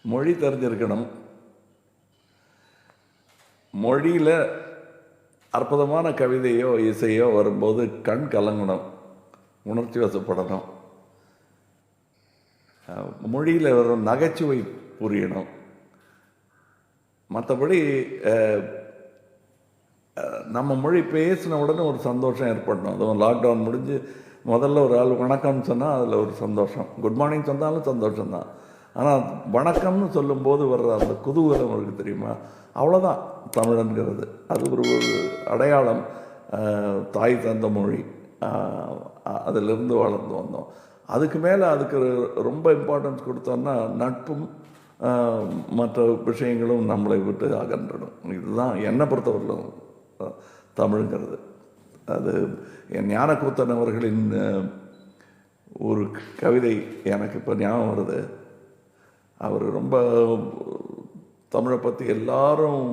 மொழி தெரிஞ்சிருக்கணும். மொழியில் அற்புதமான கவிதையோ இசையோ வரும்போது கண் கலங்கணும், உணர்ச்சி வசப்படணும். மொழியில் வரும் நகைச்சுவை புரியணும். மற்றபடி நம்ம மொழி பேசின உடனே ஒரு சந்தோஷம் ஏற்படணும். அதுவும் லாக்டவுன் முடிஞ்சு முதல்ல ஒரு ஆள் வணக்கம்னு சொன்னால் அதில் ஒரு சந்தோஷம், குட் மார்னிங் சொன்னாலும் சந்தோஷம்தான். ஆனால் வணக்கம்னு சொல்லும்போது வர்ற அந்த குதூகலம் இருக்குது தெரியுமா, அவ்வளோதான் தமிழன்கிறது. அது ஒரு அடையாளம். தாய் தந்த மொழி, அதிலிருந்து வளர்ந்து வந்தோம். அதுக்கு மேலே அதுக்கு ரொம்ப இம்பார்ட்டன்ஸ் கொடுத்தோன்னா நட்பும் மற்ற விஷயங்களும் நம்மளை விட்டு அகன்றணும். இதுதான் என்னை பொறுத்தவரையிலும் தமிழுங்கிறது. அது என் ஞானக்கூத்தன் அவர்களின் ஒரு கவிதை எனக்கு இப்போ ஞாபகம் வருது. அவர் ரொம்ப தமிழை பற்றி எல்லாரும்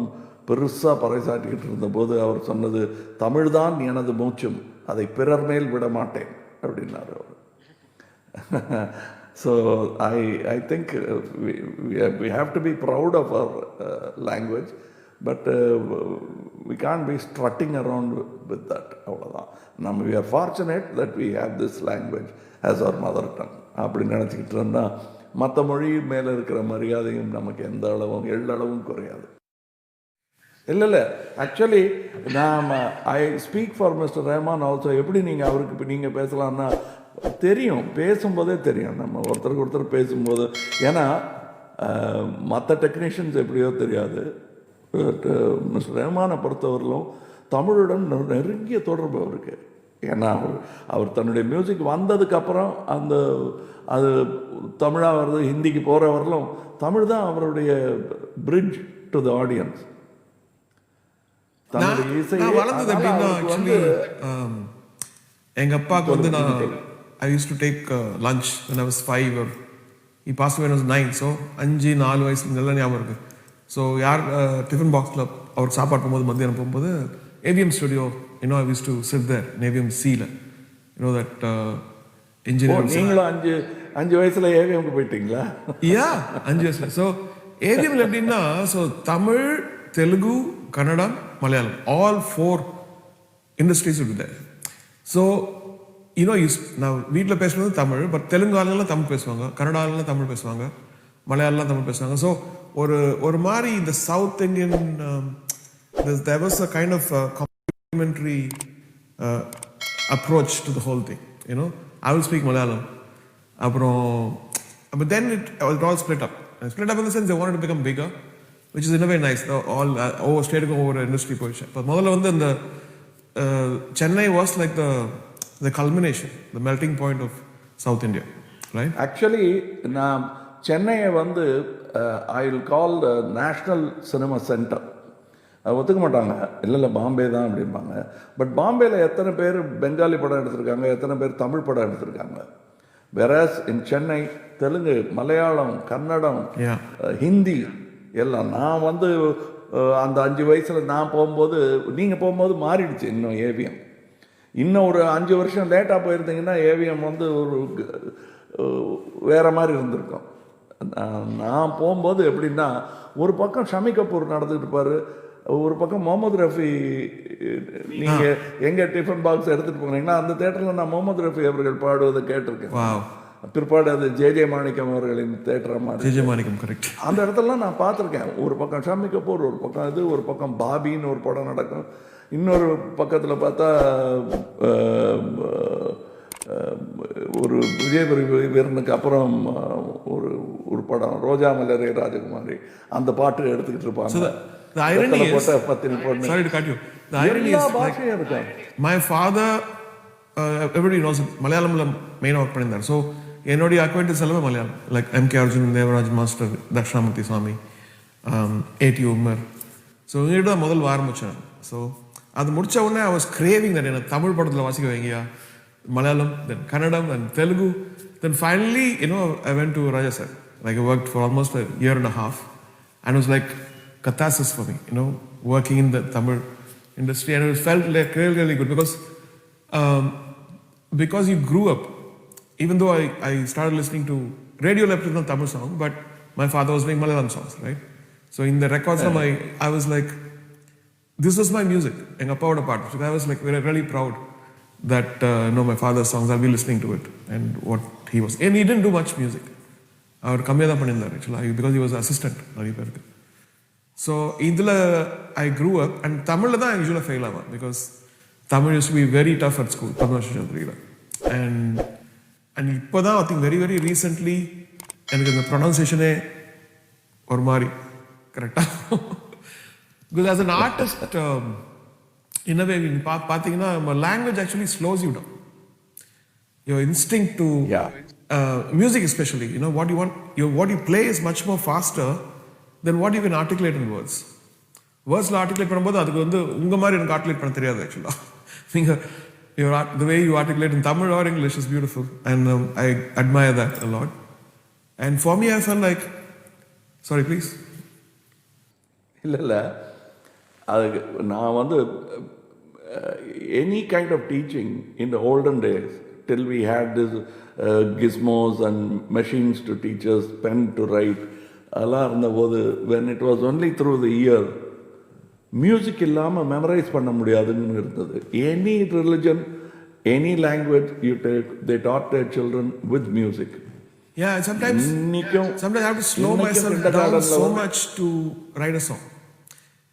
பெருசாக பறைசாட்டிக்கிட்டு இருந்தபோது அவர் சொன்னது, தமிழ் தான் எனது மூச்சும், அதை பிறர் மேல் விட மாட்டேன் அப்படின்னாரு அவர். So I think we have to be proud of our language, but we can't be strutting around with that. அவ்வளோதான். we are fortunate that we have this language as our mother tongue. அப்படி நினச்சிக்கிட்டு இருந்தால் மற்ற மொழி மேலே இருக்கிற மரியாதையும் நமக்கு எந்த அளவும் எள்ளளவும் குறையாது. இல்லை actually I speak for mister Rahman also. எப்படி நீங்கள் அவருக்கு இப்போ நீங்கள் பேசலாம்னா தெரியும், பேசும்போதே தெரியும், நம்ம ஒருத்தருக்கு ஒருத்தர் பேசும்போது. ஏன்னா மற்ற டெக்னீஷியன்ஸ் எப்படியோ தெரியாது, பட் மிஸ்டர் ரஹ்மானை பொறுத்தவரையிலும் தமிழுடன் நெருங்கிய தொடர்பு அவருக்கு. ஏன்னா அவர் தன்னுடைய மியூசிக் வந்ததுக்கப்புறம் அது தமிழாக வருது, ஹிந்திக்கு போகிற வரலும் தமிழ் தான் அவருடைய பிரிட்ஜ் டு த ஆடியன்ஸ். தன்னுடைய இசை வளர்ந்தது எப்படின்னா, ஆக்சுவலி எங்கள் அப்பாவுக்கு வந்து I used to take lunch when I was 5 or he passed away when I was 9. So 4 வயசு நல்லா ஞாபகம் இருக்குது. ஸோ யார் டிஃபன் பாக்ஸில் அவருக்கு சாப்பாடு போகும்போது மத்தியானம் போகும்போது AVM studio, I used to sit there in AVM C-ல, that engineering. நீங்களும் 5 வயசுல AVM போயிட்டீங்களா? 5 வயசுல. ஸோ AVMல எப்படின்னா, so Tamil, Telugu, Kannada, Malayalam, all 4 industries would be there. So நான் வீட்டில் பேசுகிறது தமிழ், பட் தெலுங்கு ஆளுங்கெல்லாம் தமிழ் பேசுவாங்க, கன்னட ஆளுங்கெல்லாம் தமிழ் பேசுவாங்க, மலையாளம்லாம் தமிழ் பேசுவாங்க. ஸோ ஒரு மாதிரி இந்த south Indian there was a kind of complementary approach to the whole thing. I will speak Malayalam. But then it all split up. Split up in the sense they wanted to become bigger, which is in a way nice. All state over industry position. But முதல்ல வந்து இந்த Chennai was like the culmination, the melting point of South India, right? Actually, நான் சென்னையை வந்து I will call the National Cinema Center. அது ஒத்துக்க மாட்டாங்க, இல்லை பாம்பே தான் அப்படிம்பாங்க. பட் பாம்பேயில் எத்தனை பேர் பெங்காலி படம் எடுத்திருக்காங்க, எத்தனை பேர் தமிழ் படம் எடுத்திருக்காங்க. வெராஸ் இன் சென்னை தெலுங்கு, மலையாளம், கன்னடம், ஹிந்தி எல்லாம். நான் வந்து அந்த 5 வயசில் நான் போகும்போது, நீங்கள் போகும்போது மாறிடுச்சு இன்னும் AVM. இன்னும் ஒரு 5 வருஷம் லேட்டாக போயிருந்தீங்கன்னா AVM வந்து ஒரு வேறு மாதிரி இருந்திருக்கும். நான் போகும்போது எப்படின்னா, ஒரு பக்கம் ஷமி கபூர் நடந்துக்கிட்டு இருப்பார், ஒரு பக்கம் முகமது ரஃபி. நீங்கள் எங்கள் டிஃபன் பாக்ஸ் எடுத்துகிட்டு போனீங்கன்னா அந்த தேட்டரில் நான் முகமது ரஃபி அவர்கள் பாடுவதை கேட்டிருக்கேன். பிற்பாடு அது JJ மாணிக்கம் அவர்களின் தேட்டரை மாதிரி, JJ மாணிக்கம், கரெக்ட். அந்த இடத்துலலாம் நான் பார்த்துருக்கேன். ஒரு பக்கம் ஷமி கபூர், ஒரு பக்கம் இது, ஒரு பக்கம் பாபின்னு ஒரு படம் நடக்கும், இன்னொரு பக்கத்தில் பார்த்தா ஒரு விஜய் வீரனுக்கு அப்புறம் ஒரு படம் ரோஜா மலரே ராஜகுமாரி, அந்த பாட்டு எடுத்துக்கிட்டு இருப்பாங்க. My father, everybody knows மலையாளம்ல மெயினாக ஒர்க் பண்ணியிருந்தார். ஸோ என்னுடைய அக்வைண்டன்ஸ் எல்லாமே Malayalam, like MK Arjun, Devaraj master, Dakshinamurthy Swami, AT Umar. So இவங்ககிட்ட தான் முதல் ஆரம்பித்தேன். ஸோ அது முடித்த உடனே I was craving that எனக்கு தமிழ் படத்தில் வாசிக்க வைங்கயா, Malayalam, then Kannadam, then Telugu. Then finally, I went to Raja sir. Like I worked for almost a year and a half. And it was like catharsis for me, working in the Tamil industry. And it felt like really, really good because you grew up. Even though I started listening to radio, Tamil song, but my father was doing Malayalam songs, right? So in the records, I was like, this was my music. எங்க அப்பாவோட பாட்டு. So I was like really proud that my father's songs, I'll be listening to it and what he was. And he didn't do much music. அவர் கம்மியாக தான் பண்ணியிருந்தார் actually because he was assistant நிறைய பேருக்கு. So இதில் I grew up and தமிழில் தான் யூஸ்வலாக fail ஆகும் because Tamil used to be very tough at school, Padma. And இப்போ தான் I think very very recently எனக்கு அந்த ப்ரொனவுன்சியேஷனே ஒரு மாதிரி கரெக்டாக. Because as an artist, in a way, பார்த்தீங்கன்னா language actually slows you down. Your instinct to music especially, what you want, what you play is much more faster than what you can articulate in words. Wordsல articulate பண்ணும்போது அதுக்கு வந்து உங்க மாதிரி எனக்கு articulate பண்ண தெரியாது actually. நீங்க the way you articulate in Tamil or English is beautiful and I admire that a lot. And for me I felt like, sorry please. இல்லை அதுக்கு நான் வந்து any kind of teaching in the olden days till we had this gizmos and machines to teach us, pen to write, அதெல்லாம் இருந்தபோது when it was only through the ear, music இல்லாமல் memorise பண்ண முடியாதுன்னு இருந்தது. Any religion, any language you take, they dot there children with music. Yeah, sometimes I have to slow myself down so much to write a song.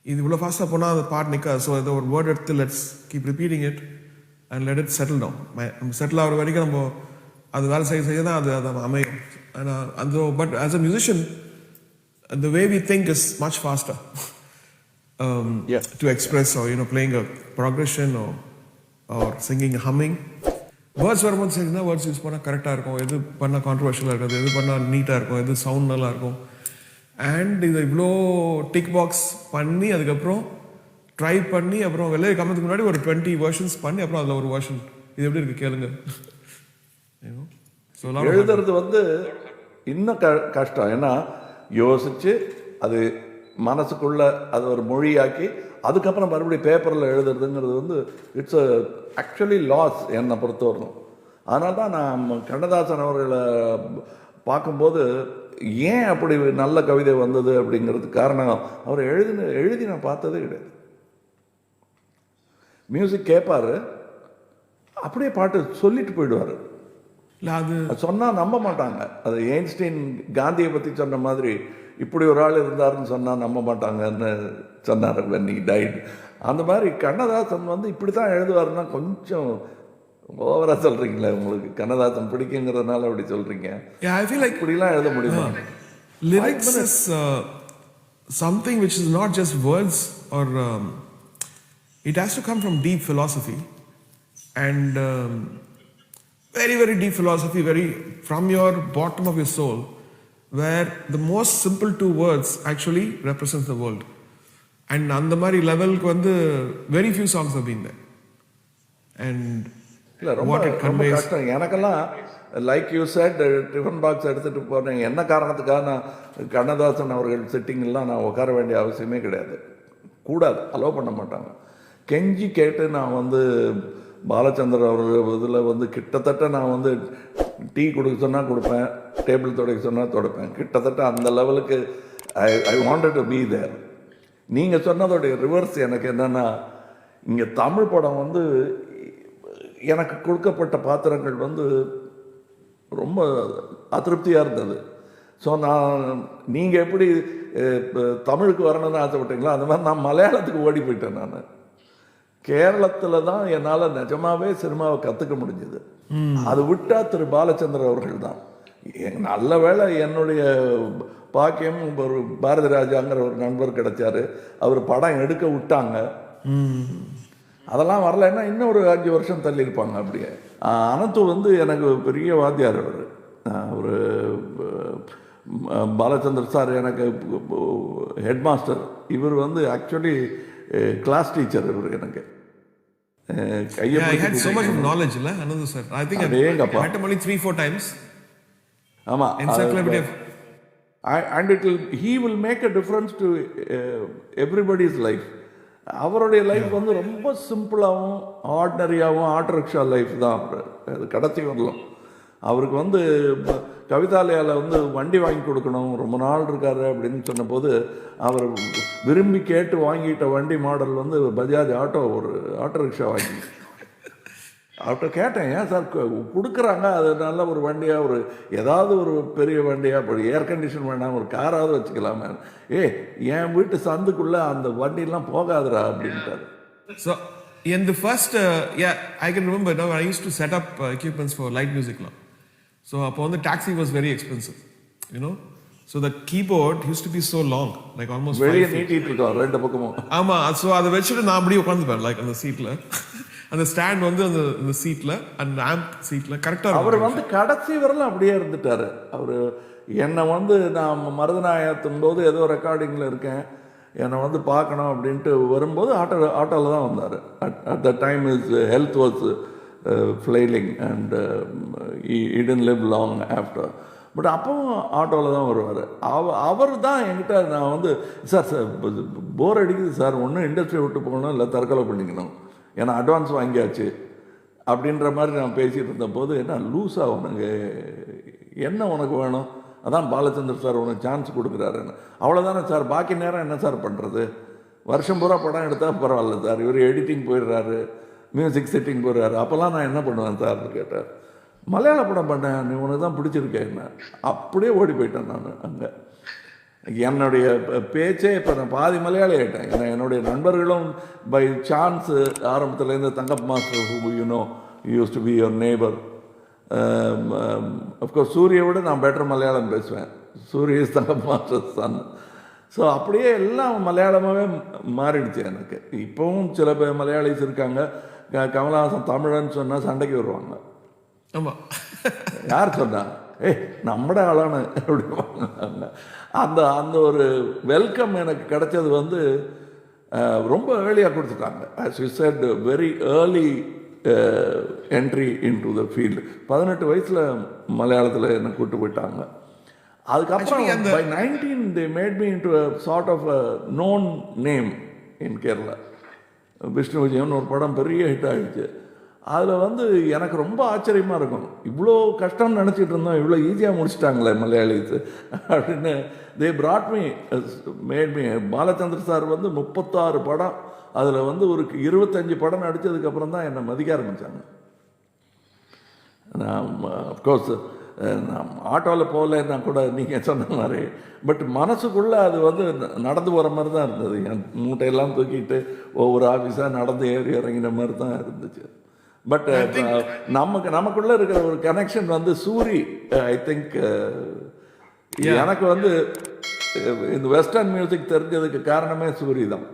இது இவ்வளோ ஃபாஸ்ட்டாக போனால் அது பாட்டு நிற்காது. ஸோ ஏதோ ஒரு வேர்ட் எடுத்து let's keep repeating it and let it settle down. நம்ம செட்டில் ஆகிற வரைக்கும் நம்ம அது வேலை செய்ய தான் அது அமையும். அந்த but as a musician the way we think is much faster to express or playing a progression or singing, humming. Words வரும்போது சரிங்கன்னா வேர்ட்ஸ் யூஸ் பண்ணால் கரெக்டாக இருக்கும், எது பண்ணால் கான்ட்ரவர்ஷியலாக இருக்காது, எது பண்ணால் நீட்டாக இருக்கும், எது சவுண்ட் நல்லா இருக்கும். அண்ட் இதை இவ்வளோ டிக் பாக்ஸ் பண்ணி அதுக்கப்புறம் ட்ரை பண்ணி அப்புறம் வெளியே கம்மத்துக்கு முன்னாடி ஒரு 20 வெர்ஷன்ஸ் பண்ணி அப்புறம் அதில் ஒரு வெர்ஷன் இது எப்படி இருக்கு கேளுங்க. எழுதுறது வந்து இன்னும் கஷ்டம். ஏன்னா யோசிச்சு அது மனசுக்குள்ள அது ஒரு மொழியாக்கி அதுக்கப்புறம் மறுபடியும் பேப்பரில் எழுதுறதுங்கிறது வந்து இட்ஸ் ஆக்சுவலி லாஸ் என்னை பொறுத்தவரைக்கும். அதனால தான் நான் கண்ணதாசன் அவர்களை பார்க்கும்போது ஏன் அப்படி நல்ல கவிதை வந்தது அப்படிங்கிறதுக்கு காரணம் அவர் எழுதி நான் பார்த்ததே கிடையாது. மியூசிக் கேட்பாரு, அப்படியே பாட்டு சொல்லிட்டு போயிடுவார். அது சொன்னால் நம்ப மாட்டாங்க. அது எயின்ஸ்டைன் காந்தியை பற்றி சொன்ன மாதிரி இப்படி ஒரு ஆள் இருந்தாருன்னு சொன்னால் நம்ப மாட்டாங்கன்னு சொன்னார் when he died. அந்த மாதிரி கண்ணதாசன் வந்து இப்படி தான் எழுதுவாருன்னா கொஞ்சம் ஓவரா சொல்றீங்களா? உங்களுக்கு கண்ணதாசன் பிடிக்குங்கிறதுனால அப்படி சொல்றீங்க. I feel like இப்படிலாம் எழுத முடியுமா? Lyrics is something which is not just words or it has to come from deep philosophy and very very deep philosophy, very from your bottom of your soul, where the most simple two words actually represents the world. And அந்த மாதிரி லெவலுக்கு வந்து very few songs have been there. And இல்லை ரொம்ப ரொம்ப கஷ்டம். எனக்கெல்லாம் like you said tiffin box எடுத்துகிட்டு போனேன். என்ன காரணத்துக்காக நான் கண்ணதாசன் அவர்கள் செட்டிங்கெல்லாம் நான் உட்கார வேண்டிய அவசியமே கிடையாது, கூடாது, அலோவ் பண்ண மாட்டாங்க. கெஞ்சி கேட்டு நான் வந்து பாலச்சந்தர் அவர்கள் இதில் வந்து கிட்டத்தட்ட நான் வந்து டீ கொடுக்க சொன்னால் கொடுப்பேன், டேபிள் துடைக்க சொன்னால் துடைப்பேன். கிட்டத்தட்ட அந்த லெவலுக்கு I wanted to be there. நீங்கள் சொன்னதோடைய ரிவர்ஸ் எனக்கு என்னென்னா, இங்கே தமிழ் படம் வந்து எனக்கு கொடுக்கப்பட்ட பாத்திரங்கள் வந்து ரொம்ப அதிருப்தியாக இருந்தது. ஸோ நீங்கள் எப்படி தமிழுக்கு வரணும்னு ஆசைப்பட்டீங்களோ அந்த மாதிரி நான் மலையாளத்துக்கு ஓடி போயிட்டேன். நான் கேரளத்தில் தான் என்னால் நிஜமாவே சினிமாவை கற்றுக்க முடிஞ்சது. அது விட்டால் திரு பாலச்சந்தர் அவர்கள் தான். நல்ல வேளை என்னுடைய பாக்கியம் ஒரு பாரதி ராஜாங்கிற ஒரு நண்பர் கிடைச்சாரு. அவர் படம் எடுக்க விட்டாங்க. அதெல்லாம் வரலைன்னா இன்னும் ஒரு 5 வருஷம் தள்ளி இருப்பாங்க. அப்படியே அனந்து வந்து எனக்கு பெரிய வாத்தியார். அவர் பாலச்சந்தர் சார் எனக்கு ஹெட் மாஸ்டர். இவர் வந்து ஆக்சுவலி கிளாஸ் டீச்சர். இவர் எனக்கு he will make a difference to everybody's life. அவருடைய லைஃப் வந்து ரொம்ப சிம்பிளாகவும் ஆர்டினரியாகவும் ஆட்டோ ரிக்ஷா லைஃப் தான். அவர் அது கடைசி வரலாம். அவருக்கு வந்து கவிதாலயாவில் வந்து வண்டி வாங்கி கொடுக்கணும், ரொம்ப நாள் இருக்காரு அப்படின்னு சொன்னபோது அவர் விரும்பி கேட்டு வாங்கிட்ட வண்டி மாடல் வந்து பஜாஜ் ஆட்டோ, ஒரு ஆட்டோ ரிக்ஷா வாங்கி. அவர்கிட்ட கேட்டேன், ஏன் சார் கொடுக்குறாங்க, அது நல்ல ஒரு வண்டியாக, ஒரு ஏதாவது ஒரு பெரிய வண்டியாக, இப்போ ஏர் கண்டிஷன் வேணாம், ஒரு காராவது வச்சுக்கலாமே. என் வீட்டு சந்துக்குள்ளே அந்த வண்டியெல்லாம் போகாதுரா அப்படின்ட்டார். So in the first I can remember now I used to set up equipments for light music now. So upon the taxi was very expensive, you know. So the keyboard used to be so long, like almost 5 வெளியே feet. நீட்டிட்டு இருக்கோம் ரெண்டு பக்கமும். ஆமா, so அதை வச்சுட்டு நான் அப்படியே உட்காந்துப்பேன், like அந்த சீட்ல. அந்த ஸ்டாண்ட் வந்து அந்த சீட்ல, அந்த ஆம்ப் சீட்ல கரெக்டா. அவர் வந்து கடைசி வரலாம் அப்படியே இருந்துட்டாரு. அவர் என்னை வந்து நான் மருதநாயகத்தும் போது ஏதோ ரெக்கார்டிங்கில் இருக்கேன், என்னை வந்து பார்க்கணும் அப்படின்ட்டு வரும்போது ஆட்டோவில் தான் வந்தார். At the time his health was failing and didn't live long after. But அப்பவும் ஆட்டோவில் தான் வருவார். அவர் தான் என்கிட்ட, நான் வந்து சார் போர் அடிக்குது சார், ஒன்றும் இண்டஸ்ட்ரி விட்டு போகணும், இல்லை தற்கொலை பண்ணிக்கணும், ஏன்னா அட்வான்ஸ் வாங்கியாச்சு அப்படின்ற மாதிரி நான் பேசிகிட்டு இருந்தபோது, என்ன லூஸாக உனக்கு என்ன உனக்கு வேணும், அதான் பாலச்சந்தர் சார் உனக்கு சான்ஸ் கொடுக்குறாருன்னு. அவ்வளோதானே சார், பாக்கி நேரம் என்ன சார் பண்ணுறது, வருஷம் பூரா படம் எடுத்தால் பரவாயில்ல சார், இவர் எடிட்டிங் போயிடுறாரு, மியூசிக் செட்டிங் போயிடுறாரு, அப்போல்லாம் நான் என்ன பண்ணுவேன் சார்னு கேட்டார். மலையாள படம் பண்ணேன், நீ உனக்கு தான் பிடிச்சிருக்கேன் என்ன, அப்படியே ஓடி போயிட்டேன் நான் அங்கே. என்னுடைய பேச்சே இப்போ நான் பாதி மலையாளி ஆகிட்டேன். ஏன்னா என்னுடைய நண்பர்களும் பை சான்ஸு ஆரம்பத்துலேருந்து தங்கப் master who you know used to be your neighbour. Of course சூரியை விட நான் பெட்டர் மலையாளம் பேசுவேன். சூரிய இஸ் தங்கப் மாஸ்டர் சன். ஸோ அப்படியே எல்லாம் மலையாளமாகவே மாறிடுச்சு எனக்கு. இப்போவும் சில பேர் மலையாளிஸ் இருக்காங்க, கமலஹாசன் தமிழன்னு சொன்னால் சண்டைக்கு வருவாங்க. ஆமாம், யார் சொன்னா, நம்மட ஆளான அப்படிவாங்க. அந்த அந்த ஒரு வெல்கம் எனக்கு கிடைச்சது வந்து ரொம்ப ஏர்லியாக கொடுத்துட்டாங்க. as you said, very early entry into the field. 18 வயசில் மலையாளத்தில் என்னை கூட்டு போயிட்டாங்க. அதுக்கப்புறம் by 19 they made me into a sort of a known name in Kerala. Vishnu விஜயம்னு ஒரு படம் பெரிய ஹிட் ஆகிடுச்சு. அதில் வந்து எனக்கு ரொம்ப ஆச்சரியமாக இருக்கும், இவ்வளோ கஷ்டம்னு நினச்சிட்டு இருந்தோம், இவ்வளோ ஈஸியாக முடிச்சிட்டாங்களே மலையாளிஸ் அப்படின்னு. They brought me, made me. Balachander sir வந்து 36 படம், அதில் வந்து ஒரு 25 படம் நடித்ததுக்கப்புறம் தான் என்னை மதிக்க ஆரம்பித்தாங்க. நான் அஃப்கோர்ஸ் நான் ஆட்டோவில் போகலன்னா கூட நீங்கள் சொன்ன மாதிரி, பட் மனசுக்குள்ளே அது வந்து நடந்து போகிற மாதிரி தான் இருந்தது. என் மூட்டையெல்லாம் தூக்கிட்டு ஒவ்வொரு ஆஃபீஸாக நடந்து ஏறி இறங்கின மாதிரி தான் இருந்துச்சு. பட் நமக்குள்ள இருக்கிற ஒரு கனெக்ஷன் வந்து சூரி, ஐ திங்க் எனக்கு வந்து இந்த வெஸ்டர்ன் மியூசிக் தெரிஞ்சதுக்கு காரணமே சூரி தான்.